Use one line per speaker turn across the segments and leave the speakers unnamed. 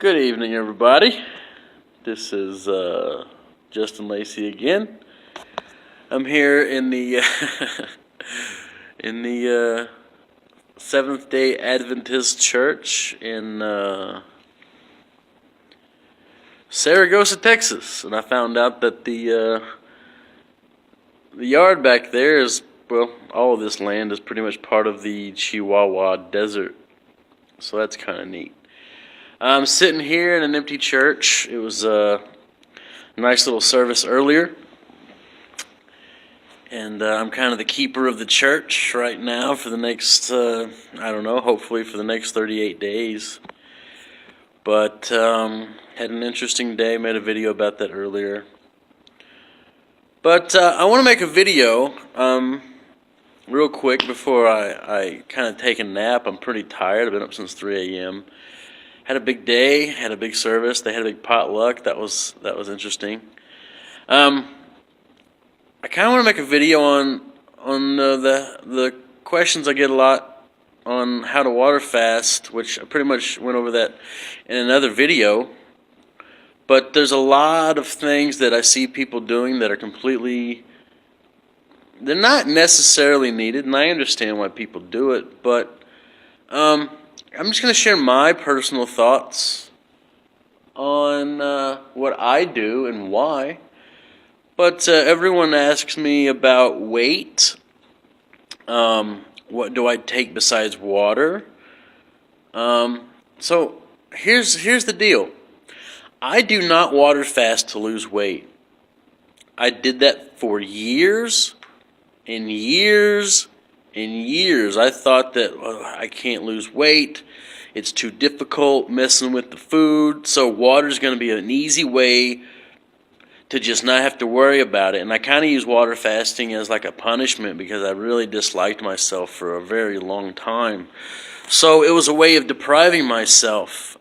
Good evening, everybody. This is Justin Lacey again. I'm here in the in the Seventh Day Adventist Church in Saragosa, Texas, and I found out that the yard back there is, well, all of this land is pretty much part of the Chihuahua Desert, so that's kind of neat. I'm sitting here in an empty church. It was a nice little service earlier. And I'm kind of the keeper of the church right now for the next, hopefully for the next 38 days. But had an interesting day, made a video about that earlier. But I want to make a video real quick before I kind of take a nap. I'm pretty tired. I've been up since 3 a.m. Had a big day, had a big service. They had a big potluck. That was interesting. I kind of want to make a video on the questions I get a lot on how to water fast, which I pretty much went over that in another video. But there's a lot of things that I see people doing that are they're not necessarily needed, and I understand why people do it, but I'm just going to share my personal thoughts on what I do and why. But everyone asks me about weight. What do I take besides water? So here's the deal. I do not water fast to lose weight. I did that for years and years and years. I thought that I can't lose weight. It's too difficult messing with the food. So water's going to be an easy way to just not have to worry about it. And I kind of use water fasting as like a punishment because I really disliked myself for a very long time. So it was a way of depriving myself.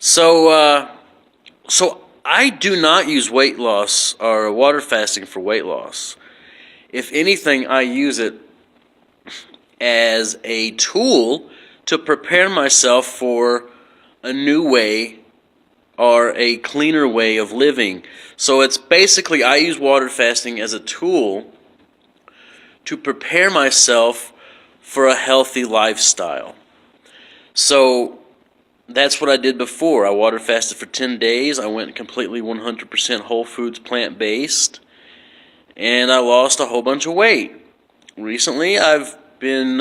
So I do not use weight loss or water fasting for weight loss. If anything, I use it as a tool to prepare myself for a new way or a cleaner way of living. So it's basically, I use water fasting as a tool to prepare myself for a healthy lifestyle. So that's what I did before. I water fasted for 10 days. I went completely 100% whole foods, plant-based, and I lost a whole bunch of weight. Recently, I've been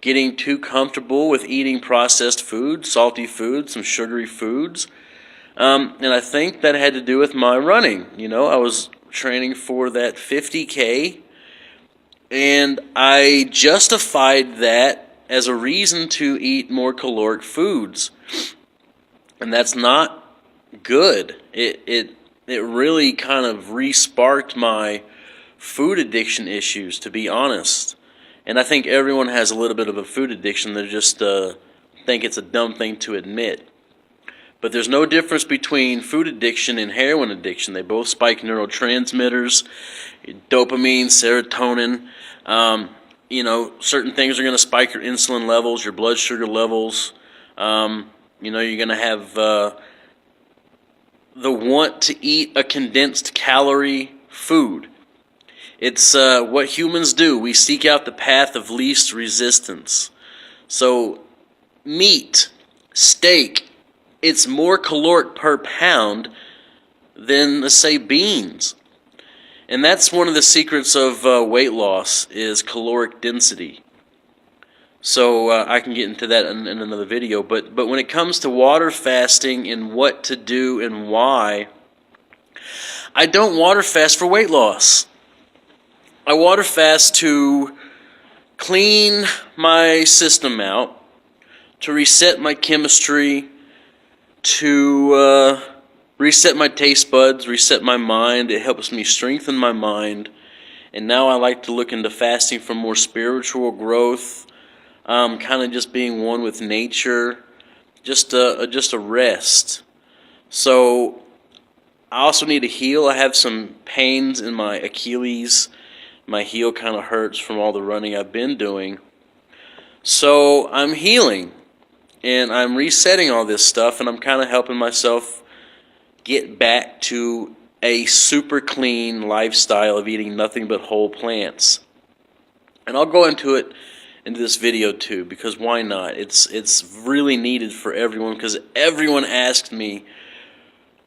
getting too comfortable with eating processed food, salty foods, some sugary foods. And I think that had to do with my running. You know, I was training for that 50K, and I justified that as a reason to eat more caloric foods. And that's not good. It really kind of re-sparked my food addiction issues, to be honest. And I think everyone has a little bit of a food addiction. They just think it's a dumb thing to admit. But there's no difference between food addiction and heroin addiction. They both spike neurotransmitters, dopamine, serotonin. Certain things are going to spike your insulin levels, your blood sugar levels. You're going to have the want to eat a condensed calorie food. It's what humans do. We seek out the path of least resistance. So meat, steak, it's more caloric per pound than, let's say, beans. And that's one of the secrets of weight loss is caloric density. So I can get into that in another video. But when it comes to water fasting and what to do and why, I don't water fast for weight loss. I water fast to clean my system out, to reset my chemistry, to reset my taste buds, reset my mind. It helps me strengthen my mind. And now I like to look into fasting for more spiritual growth, kind of just being one with nature, just a rest. So I also need to heal. I have some pains in my Achilles. My heel kind of hurts from all the running I've been doing. So I'm healing. and I'm resetting all this stuff, and I'm kind of helping myself get back to a super clean lifestyle of eating nothing but whole plants. And I'll go into this video too, because why not? It's really needed for everyone, because everyone asked me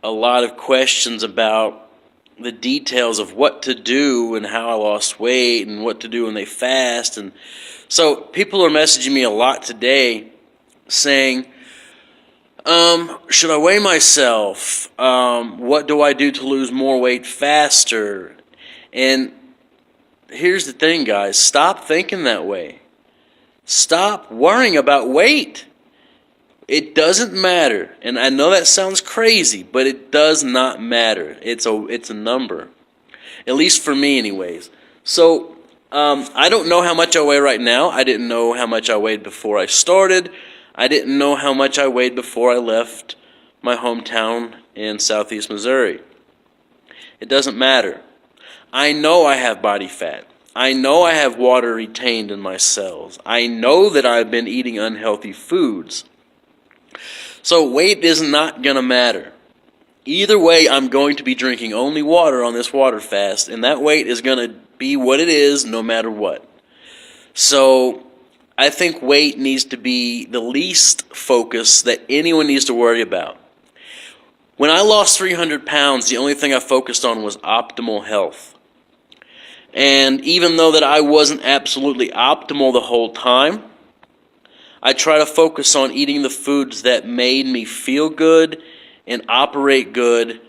a lot of questions about the details of what to do and how I lost weight and what to do when they fast. And so people are messaging me a lot today saying, should I weigh myself? What do I do to lose more weight faster? And here's the thing, guys. Stop thinking that way. Stop worrying about weight. It doesn't matter. And I know that sounds crazy, but it does not matter. It's a number. At least for me anyways. So, I don't know how much I weigh right now. I didn't know how much I weighed before I started. I didn't know how much I weighed before I left my hometown in southeast Missouri. It doesn't matter. I know I have body fat. I know I have water retained in my cells. I know that I've been eating unhealthy foods. So weight is not going to matter. Either way, I'm going to be drinking only water on this water fast, and that weight is going to be what it is no matter what. So I think weight needs to be the least focus that anyone needs to worry about. When I lost 300 pounds, the only thing I focused on was optimal health. And even though that I wasn't absolutely optimal the whole time, I try to focus on eating the foods that made me feel good and operate good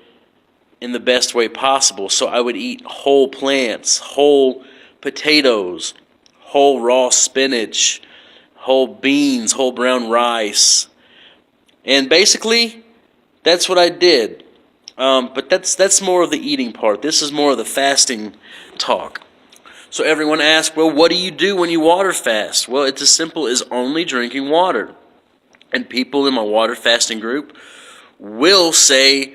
in the best way possible. So I would eat whole plants, whole potatoes, whole raw spinach, whole beans, whole brown rice. And basically, that's what I did. But that's more of the eating part. This is more of the fasting talk. So everyone asks, well, what do you do when you water fast? Well, it's as simple as only drinking water. And people in my water fasting group will say,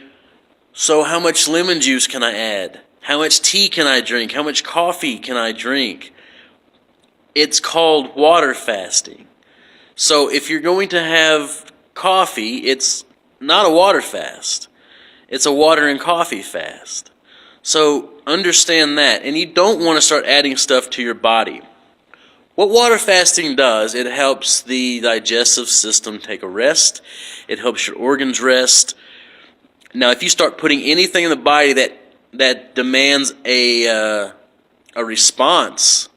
so how much lemon juice can I add? How much tea can I drink? How much coffee can I drink? It's called water fasting. So if you're going to have coffee, it's not a water fast. It's a water and coffee fast. So understand that. And you don't want to start adding stuff to your body. What water fasting does, it helps the digestive system take a rest. It helps your organs rest. Now, if you start putting anything in the body that demands a response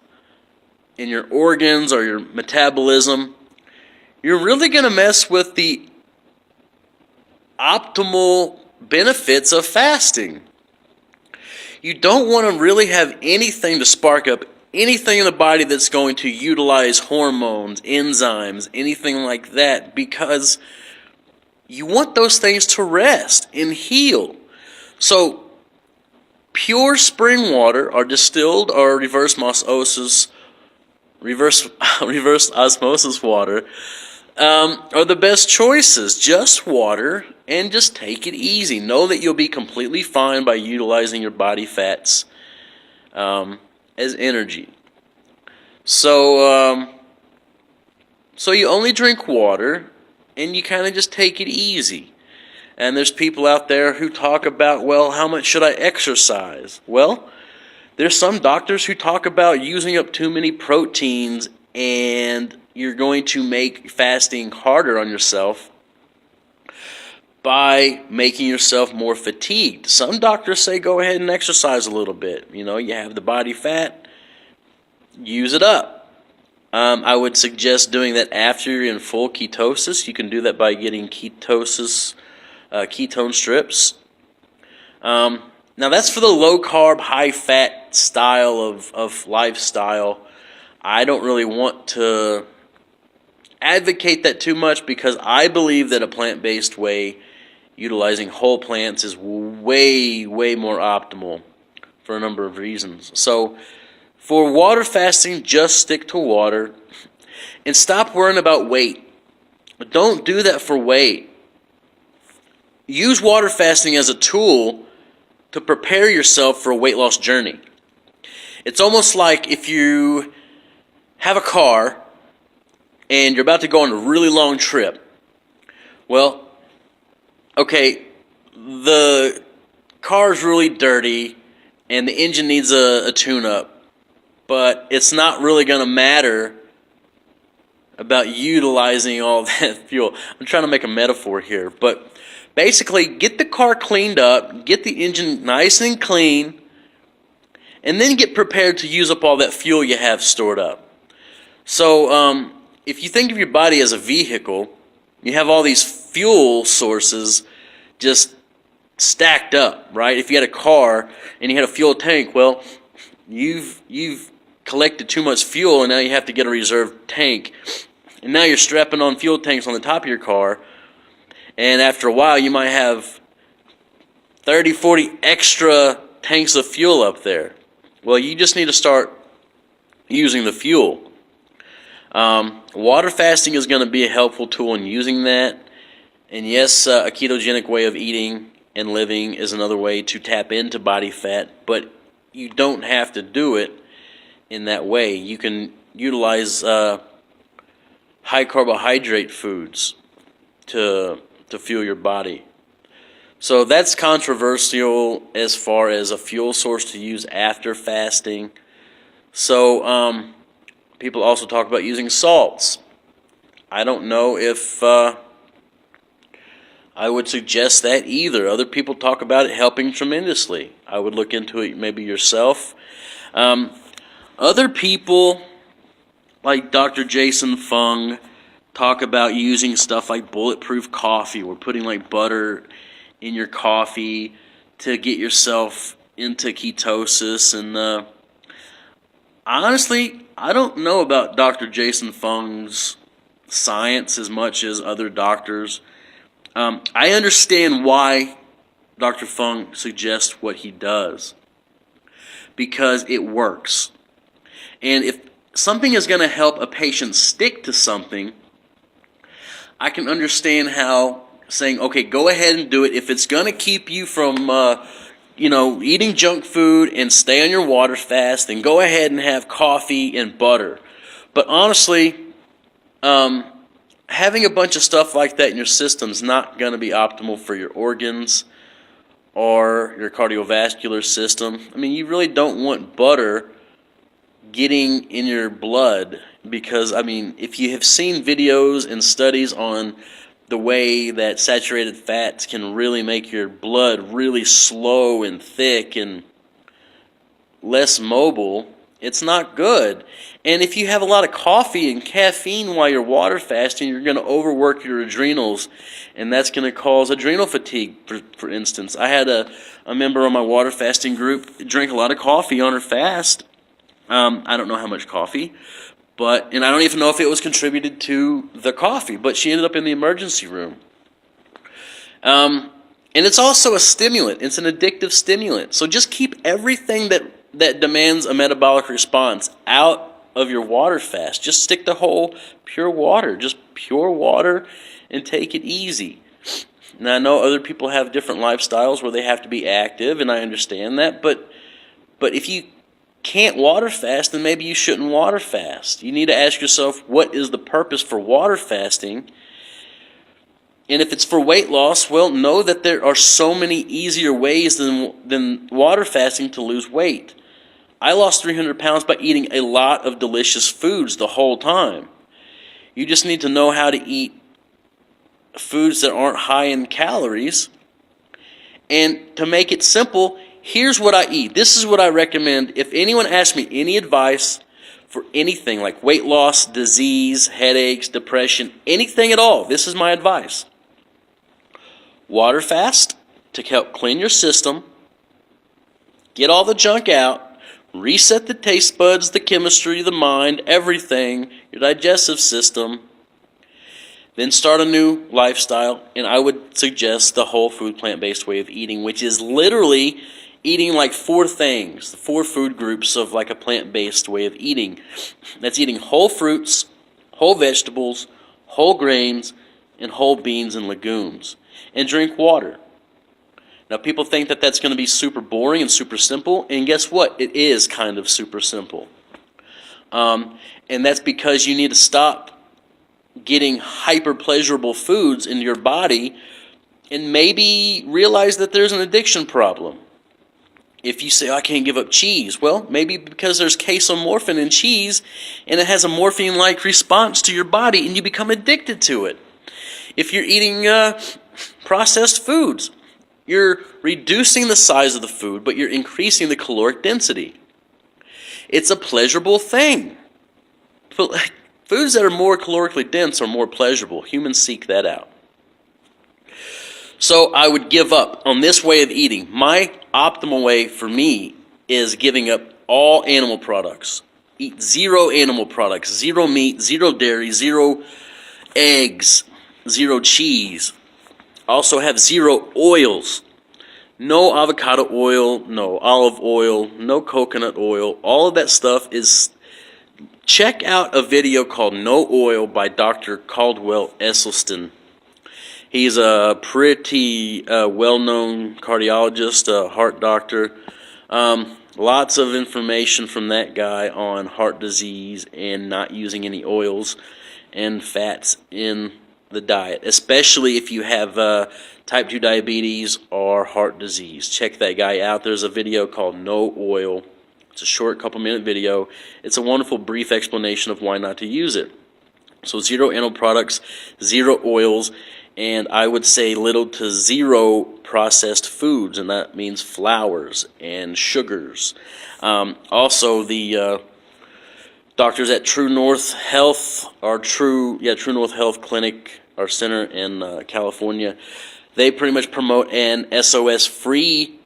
in your organs or your metabolism, you're really going to mess with the optimal benefits of fasting. You don't want to really have anything to spark up anything in the body that's going to utilize hormones, enzymes, anything like that, because you want those things to rest and heal. So pure spring water or distilled or reverse osmosis water are the best choices. Just water, and just take it easy. Know that you'll be completely fine by utilizing your body fats as energy. So you only drink water, and you kind of just take it easy. And there's people out there who talk about, well, how much should I exercise? Well, there's some doctors who talk about using up too many proteins, and you're going to make fasting harder on yourself by making yourself more fatigued. Some doctors say go ahead and exercise a little bit. You know, you have the body fat, use it up. I would suggest doing that after you're in full ketosis. You can do that by getting ketone strips. Now that's for the low carb, high fat style of lifestyle. I don't really want to advocate that too much, because I believe that a plant-based way utilizing whole plants is way more optimal for a number of reasons. So for water fasting, just stick to water and stop worrying about weight. Don't do that for weight. Use water fasting as a tool to prepare yourself for a weight loss journey. It's almost like if you have a car and you're about to go on a really long trip, Well, okay, the car's really dirty and the engine needs a tune-up, but it's not really going to matter about utilizing all that fuel. I'm trying to make a metaphor here, but basically get the car cleaned up, get the engine nice and clean, and then get prepared to use up all that fuel you have stored up. So if you think of your body as a vehicle, you have all these fuel sources just stacked up, right? If you had a car and you had a fuel tank, well, you've collected too much fuel and now you have to get a reserve tank. And now you're strapping on fuel tanks on the top of your car, and after a while you might have 30, 40 extra tanks of fuel up there. Well, you just need to start using the fuel. Water fasting is going to be a helpful tool in using that. And yes, a ketogenic way of eating and living is another way to tap into body fat, but you don't have to do it in that way. You can utilize high carbohydrate foods to fuel your body. So that's controversial as far as a fuel source to use after fasting. So people also talk about using salts. I don't know if I would suggest that either. Other people talk about it helping tremendously. I would look into it maybe yourself. Other people, like Dr. Jason Fung, talk about using stuff like bulletproof coffee or putting like butter in your coffee to get yourself into ketosis. And honestly, I don't know about Dr. Jason Fung's science as much as other doctors. I understand why Dr. Fung suggests what he does, because it works. And if something is going to help a patient stick to something, I can understand how saying, okay, go ahead and do it. If it's going to keep you from, eating junk food and stay on your water fast, then go ahead and have coffee and butter. But honestly, having a bunch of stuff like that in your system is not going to be optimal for your organs or your cardiovascular system. I mean, you really don't want butter getting in your blood because, I mean, if you have seen videos and studies on the way that saturated fats can really make your blood really slow and thick and less mobile, it's not good. And if you have a lot of coffee and caffeine while you're water fasting, you're going to overwork your adrenals, and that's going to cause adrenal fatigue, for instance. I had a member on my water fasting group drink a lot of coffee on her fast. I don't know how much coffee, and I don't even know if it was contributed to the coffee, but she ended up in the emergency room. And it's also a stimulant. It's an addictive stimulant. So just keep everything that demands a metabolic response out of your water fast. Just stick to whole pure water. Just pure water and take it easy. Now, I know other people have different lifestyles where they have to be active, and I understand that, but if you can't water fast, then maybe you shouldn't water fast. You need to ask yourself, what is the purpose for water fasting? And if it's for weight loss, well, know that there are so many easier ways than water fasting to lose weight. I lost 300 pounds by eating a lot of delicious foods the whole time. You just need to know how to eat foods that aren't high in calories. And to make it simple, here's what I eat. This is what I recommend. If anyone asks me any advice for anything like weight loss, disease, headaches, depression, anything at all, this is my advice. Water fast to help clean your system, get all the junk out, reset the taste buds, the chemistry, the mind, everything, your digestive system. Then start a new lifestyle, and I would suggest the whole food plant-based way of eating, which is literally eating like 4 things, the 4 food groups of like a plant-based way of eating. That's eating whole fruits, whole vegetables, whole grains, and whole beans and legumes. And drink water. Now, people think that that's going to be super boring and super simple, and guess what? It is kind of super simple. And that's because you need to stop getting hyper pleasurable foods into your body, and maybe realize that there's an addiction problem. If you say, I can't give up cheese, well, maybe because there's casomorphin in cheese, and it has a morphine-like response to your body, and you become addicted to it. If you're eating processed foods, you're reducing the size of the food, but you're increasing the caloric density. It's a pleasurable thing. Foods that are more calorically dense are more pleasurable. Humans seek that out. So I would give up on this way of eating. My optimal way for me is giving up all animal products. Eat zero animal products, zero meat, zero dairy, zero eggs, zero cheese. Also have zero oils. No avocado oil, no olive oil, no coconut oil. All of that stuff is... Check out a video called No Oil by Dr. Caldwell Esselstyn. He's a pretty well-known cardiologist, a heart doctor. Lots of information from that guy on heart disease and not using any oils and fats in the diet, especially if you have type 2 diabetes or heart disease. Check that guy out. There's a video called No Oil. It's a short couple-minute video. It's a wonderful brief explanation of why not to use it. So zero animal products, zero oils, and I would say little to zero processed foods, and that means flours and sugars. Also, the doctors at True North Health, True North Health Clinic, our center in California, they pretty much promote an SOS-free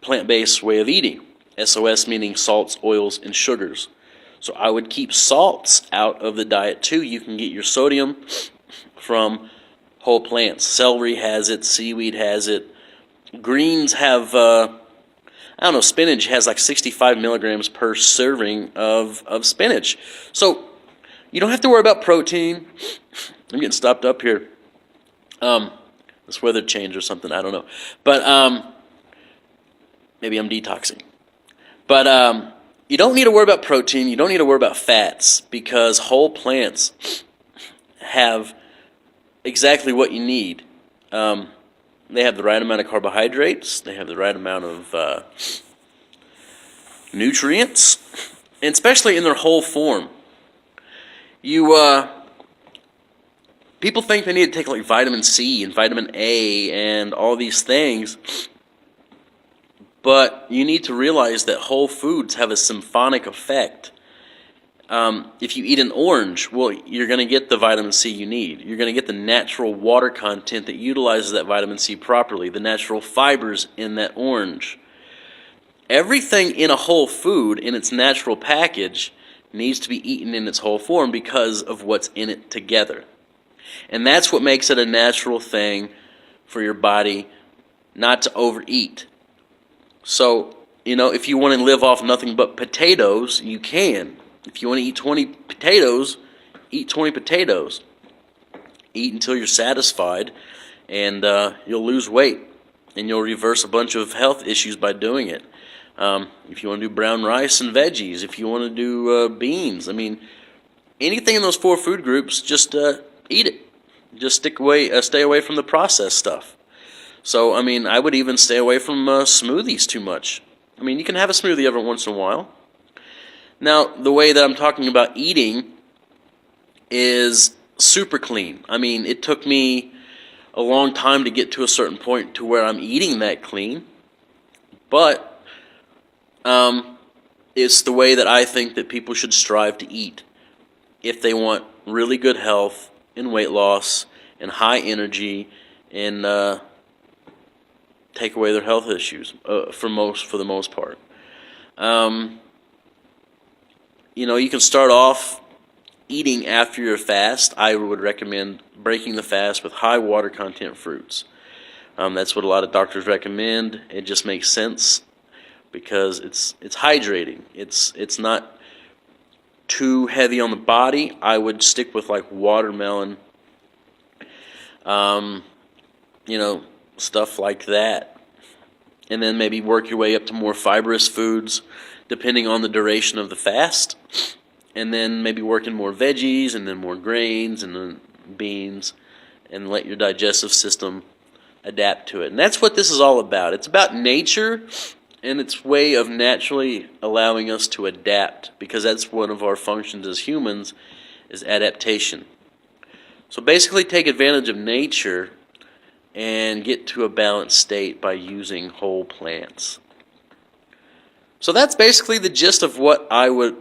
plant-based way of eating. SOS meaning salts, oils, and sugars. So I would keep salts out of the diet too. You can get your sodium from whole plants. Celery has it, seaweed has it. Greens have, spinach has like 65 milligrams per serving of spinach. So you don't have to worry about protein. I'm getting stopped up here. This weather change or something, I don't know. But maybe I'm detoxing. But you don't need to worry about protein. You don't need to worry about fats because whole plants have exactly what you need. They have the right amount of carbohydrates. They have the right amount of nutrients, and especially in their whole form. People think they need to take like vitamin C and vitamin A and all these things, but you need to realize that whole foods have a symphonic effect. If you eat an orange, well, you're going to get the vitamin C you need. You're going to get the natural water content that utilizes that vitamin C properly, the natural fibers in that orange. Everything in a whole food, in its natural package, needs to be eaten in its whole form because of what's in it together. And that's what makes it a natural thing for your body not to overeat. So, if you want to live off nothing but potatoes, you can. If you want to eat 20 potatoes, eat 20 potatoes. Eat until you're satisfied, and you'll lose weight. And you'll reverse a bunch of health issues by doing it. If you want to do brown rice and veggies, if you want to do beans, anything in those 4 food groups, just eat it. Just stay away from the processed stuff. So, I would even stay away from smoothies too much. You can have a smoothie every once in a while. Now, the way that I'm talking about eating is super clean. It took me a long time to get to a certain point to where I'm eating that clean. But it's the way that I think that people should strive to eat if they want really good health and weight loss and high energy and take away their health issues for the most part. You can start off eating after your fast. I would recommend breaking the fast with high water content fruits. That's what a lot of doctors recommend. It just makes sense because it's hydrating. It's not too heavy on the body. I would stick with like watermelon, stuff like that. And then maybe work your way up to more fibrous foods depending on the duration of the fast. and then maybe work in more veggies and then more grains and then beans, and let your digestive system adapt to it. And that's what this is all about. It's about nature and its way of naturally allowing us to adapt, because that's one of our functions as humans, is adaptation. So basically take advantage of nature and get to a balanced state by using whole plants. So that's basically the gist of what I would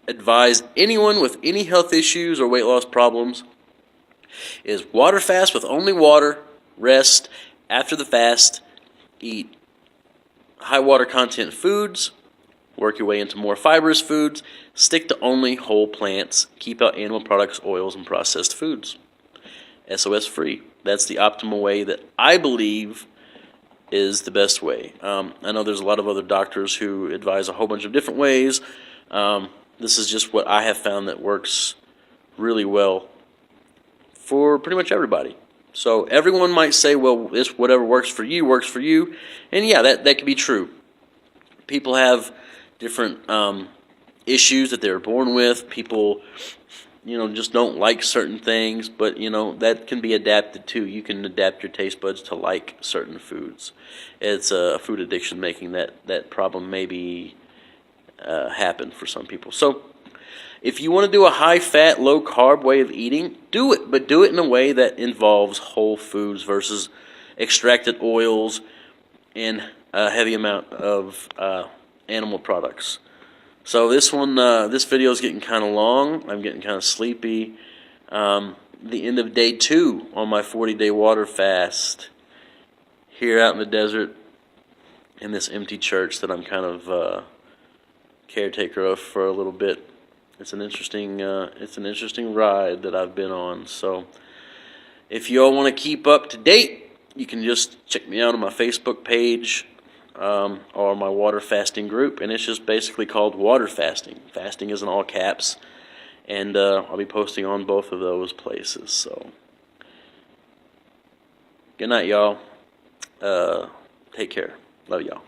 advise anyone with any health issues or weight loss problems, is water fast with only water, rest after the fast, eat high water content foods, work your way into more fibrous foods, stick to only whole plants, keep out animal products, oils, and processed foods. SOS free. That's the optimal way that I believe is the best way. I know there's a lot of other doctors who advise a whole bunch of different ways. This is just what I have found that works really well for pretty much everybody. So everyone might say, well, this whatever works for you. And yeah, that could be true. People have different issues that they're born with. People, just don't like certain things, but, that can be adapted too. You can adapt your taste buds to like certain foods. It's a food addiction making that problem maybe happen for some people. So if you want to do a high-fat, low-carb way of eating, do it, but do it in a way that involves whole foods versus extracted oils and a heavy amount of animal products. So this video is getting kind of long. I'm getting kind of sleepy. The end of day 2 on my 40-day water fast here out in the desert in this empty church that I'm kind of caretaker of for a little bit. It's an interesting ride that I've been on. So if you all want to keep up to date, you can just check me out on my Facebook page or my water fasting group, and it's just basically called water fasting. Fasting is in all caps, and I'll be posting on both of those places. So good night, y'all. Take care. Love y'all.